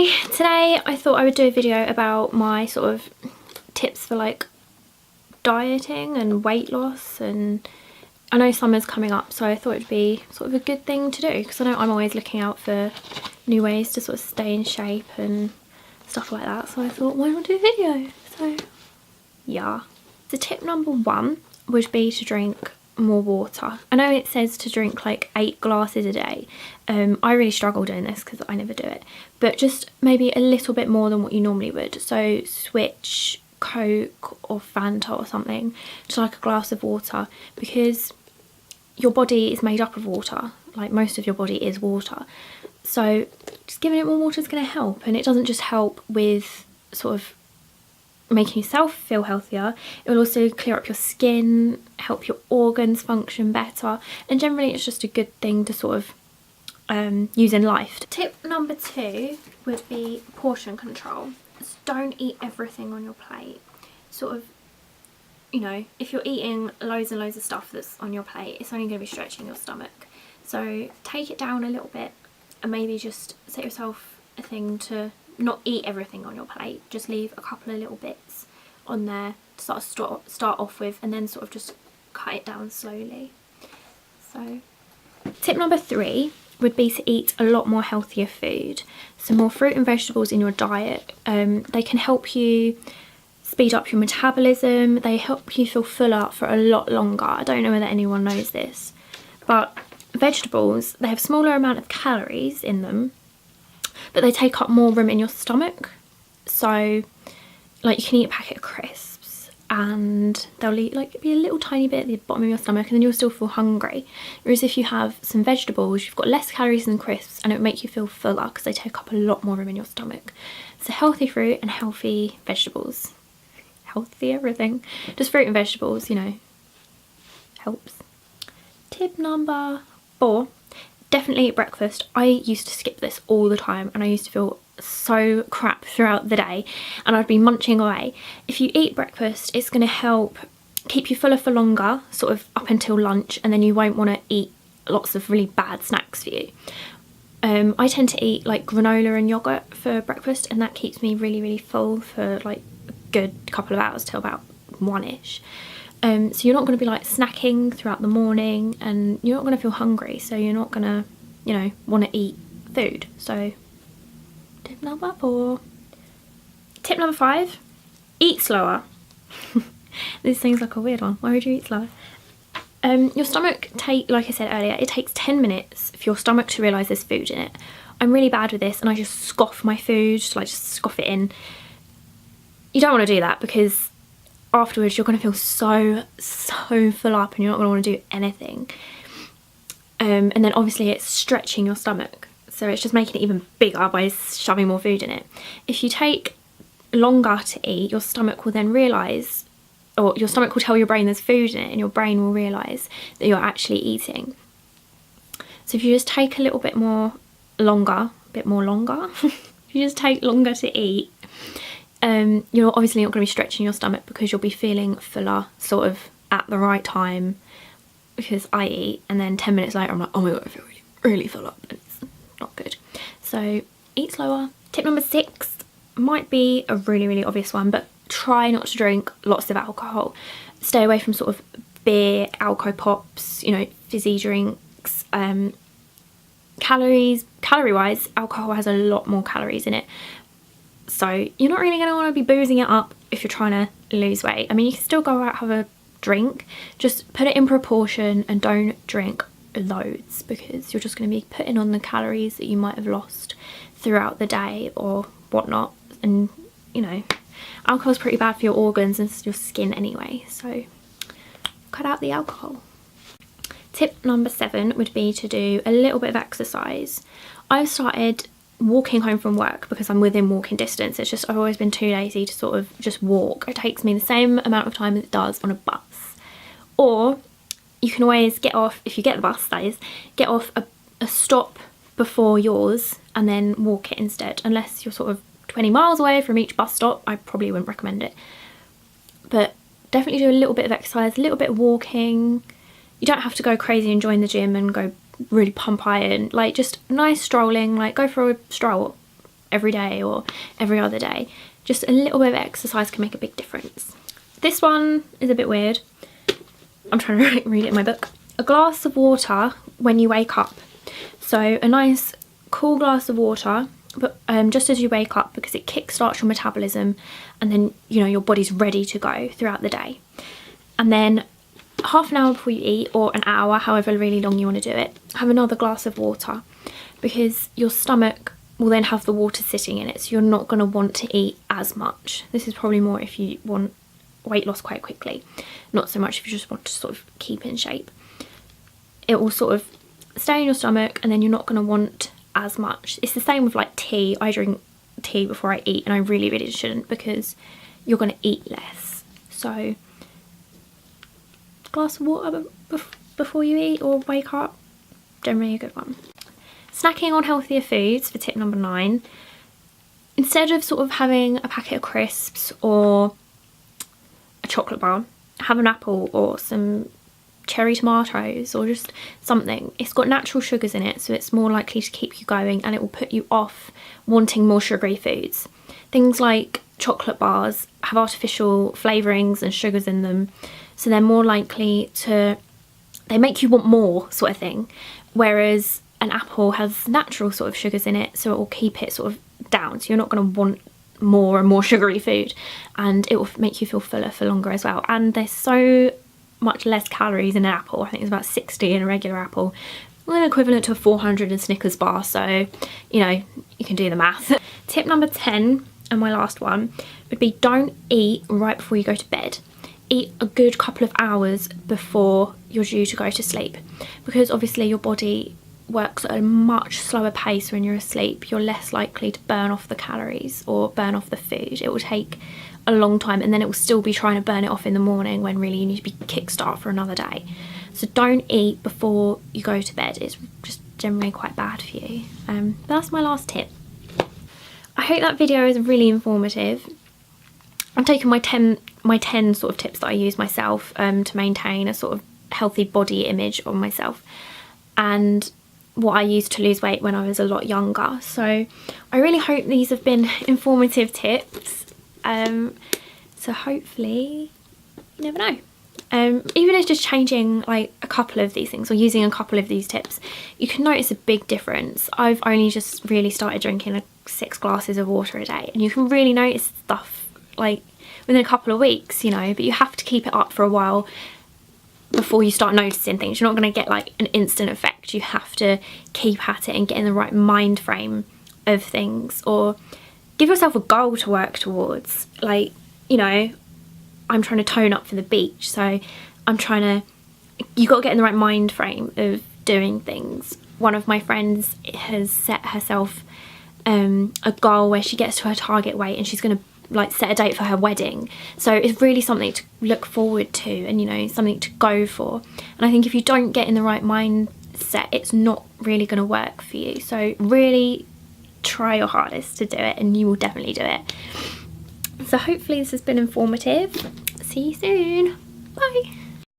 Hi, today I thought I would do a video about my sort of tips for like dieting and weight loss, and I know summer's coming up, so I thought it'd be sort of a good thing to do because I know I'm always looking out for new ways to sort of stay in shape and stuff like that, so I thought why not do a video. So yeah. So tip number 1 would be to drink more water. I know it says to drink like 8 glasses a day. I really struggle doing this because I never do it, but just maybe a little bit more than what you normally would. So switch Coke or Fanta or something to like a glass of water, because your body is made up of water, like most of your body is water, so just giving it more water is going to help. And it doesn't just help with sort of making yourself feel healthier, it will also clear up your skin, help your organs function better, and generally it's just a good thing to sort of use in life. Tip number 2 would be portion control. So don't eat everything on your plate. Sort of, you know, if you're eating loads and loads of stuff that's on your plate, it's only going to be stretching your stomach. So take it down a little bit and maybe just set yourself a thing to not eat everything on your plate, just leave a couple of little bits on there to start off with, and then sort of just cut it down slowly. So tip number 3 would be to eat a lot more healthier food. So more fruit and vegetables in your diet. They can help you speed up your metabolism, they help you feel fuller for a lot longer. I don't know whether anyone knows this, but vegetables, they have smaller amount of calories in them, but they take up more room in your stomach. So like you can eat a packet of crisps and they'll eat like be a little tiny bit at the bottom of your stomach, and then you'll still feel hungry. Whereas if you have some vegetables, you've got less calories than crisps and it will make you feel fuller because they take up a lot more room in your stomach. So healthy fruit and healthy vegetables. Healthy everything. Just fruit and vegetables, you know, helps. Tip number 4. Definitely eat breakfast. I used to skip this all the time and I used to feel so crap throughout the day and I'd be munching away. If you eat breakfast, it's going to help keep you fuller for longer, sort of up until lunch, and then you won't want to eat lots of really bad snacks for you. I tend to eat like granola and yogurt for breakfast, and that keeps me really full for like a good couple of hours till about 1ish. So you're not going to be like snacking throughout the morning, and you're not going to feel hungry, so you're not going to, you know, want to eat food. So tip number 4. Tip number 5, eat slower. This seems like a weird one. Why would you eat slower? Your stomach, like I said earlier, it takes 10 minutes for your stomach to realise there's food in it. I'm really bad with this and I just scoff my food, just scoff it in. You don't want to do that because afterwards you're going to feel so full up and you're not going to want to do anything. And then obviously it's stretching your stomach, so it's just making it even bigger by shoving more food in it. If you take longer to eat, your stomach will then realise, or your stomach will tell your brain there's food in it, and your brain will realise that you're actually eating. So if you just take a little bit more longer, if you just take longer to eat, you're obviously not going to be stretching your stomach because you'll be feeling fuller sort of at the right time. Because I eat and then 10 minutes later I'm like, oh my god, I feel really full up, and it's not good. So eat slower. Tip number 6 might be a really obvious one, but try not to drink lots of alcohol. Stay away from sort of beer, alco pops, you know, fizzy drinks. Calorie wise, alcohol has a lot more calories in it. So you're not really going to want to be boozing it up if you're trying to lose weight. I mean, you can still go out, have a drink, just put it in proportion and don't drink loads, because you're just going to be putting on the calories that you might have lost throughout the day or whatnot. And, you know, alcohol's pretty bad for your organs and your skin anyway, so cut out the alcohol. Tip number 7 would be to do a little bit of exercise. I've started walking home from work because I'm within walking distance. It's just I've always been too lazy to sort of just walk. It takes me the same amount of time as it does on a bus. Or you can always get off, if you get the bus that is, get off a stop before yours and then walk it instead. Unless you're sort of 20 miles away from each bus stop, I probably wouldn't recommend it. But definitely do a little bit of exercise, a little bit of walking. You don't have to go crazy and join the gym and go really pump iron, like just nice strolling, like go for a stroll every day or every other day. Just a little bit of exercise can make a big difference. This one is a bit weird. I'm trying to read it in my book. A glass of water when you wake up. So a nice cool glass of water, but just as you wake up, because it kickstarts your metabolism, and then, you know, your body's ready to go throughout the day. And then half an hour before you eat, or an hour, however really long you want to do it, have another glass of water, because your stomach will then have the water sitting in it, so you're not going to want to eat as much. This is probably more if you want weight loss quite quickly, not so much if you just want to sort of keep in shape. It will sort of stay in your stomach, and then you're not going to want as much. It's the same with like tea. I drink tea before I eat, and I really shouldn't, because you're going to eat less. So glass of water before you eat or wake up, generally a good one. Snacking on healthier foods for tip number 9. Instead of sort of having a packet of crisps or a chocolate bar, have an apple or some cherry tomatoes or just something. It's got natural sugars in it, so it's more likely to keep you going, and it will put you off wanting more sugary foods. Things like chocolate bars have artificial flavourings and sugars in them, so they're more likely to, they make you want more sort of thing, whereas an apple has natural sort of sugars in it, so it will keep it sort of down, so you're not going to want more and more sugary food, and it will make you feel fuller for longer as well. And there's so much less calories in an apple. I think it's about 60 in a regular apple, well, equivalent to a 400 in Snickers bar, so you know, you can do the math. Tip number 10, and my last one, would be don't eat right before you go to bed. Eat a good couple of hours before you're due to go to sleep, because obviously your body works at a much slower pace when you're asleep. You're less likely to burn off the calories or burn off the food. It will take a long time, and then it will still be trying to burn it off in the morning when really you need to be kickstart for another day. So don't eat before you go to bed. It's just generally quite bad for you. But that's my last tip. I hope that video is really informative. I'm taking my 10 sort of tips that I use myself to maintain a sort of healthy body image of myself, and what I used to lose weight when I was a lot younger. So I really hope these have been informative tips. So hopefully, you never know. Even if just changing like a couple of these things or using a couple of these tips, you can notice a big difference. I've only just really started drinking 6 glasses of water a day, and you can really notice stuff like within a couple of weeks, you know, but you have to keep it up for a while before you start noticing things. You're not going to get like an instant effect. You have to keep at it and get in the right mind frame of things, or give yourself a goal to work towards. Like, you know, I'm trying to tone up for the beach, so I'm trying to, you got to get in the right mind frame of doing things. One of my friends has set herself a goal where she gets to her target weight, and she's going to like set a date for her wedding. So it's really something to look forward to, and you know, something to go for. And I think if you don't get in the right mindset, it's not really going to work for you. So really try your hardest to do it, and you will definitely do it. So hopefully this has been informative. See you soon. Bye.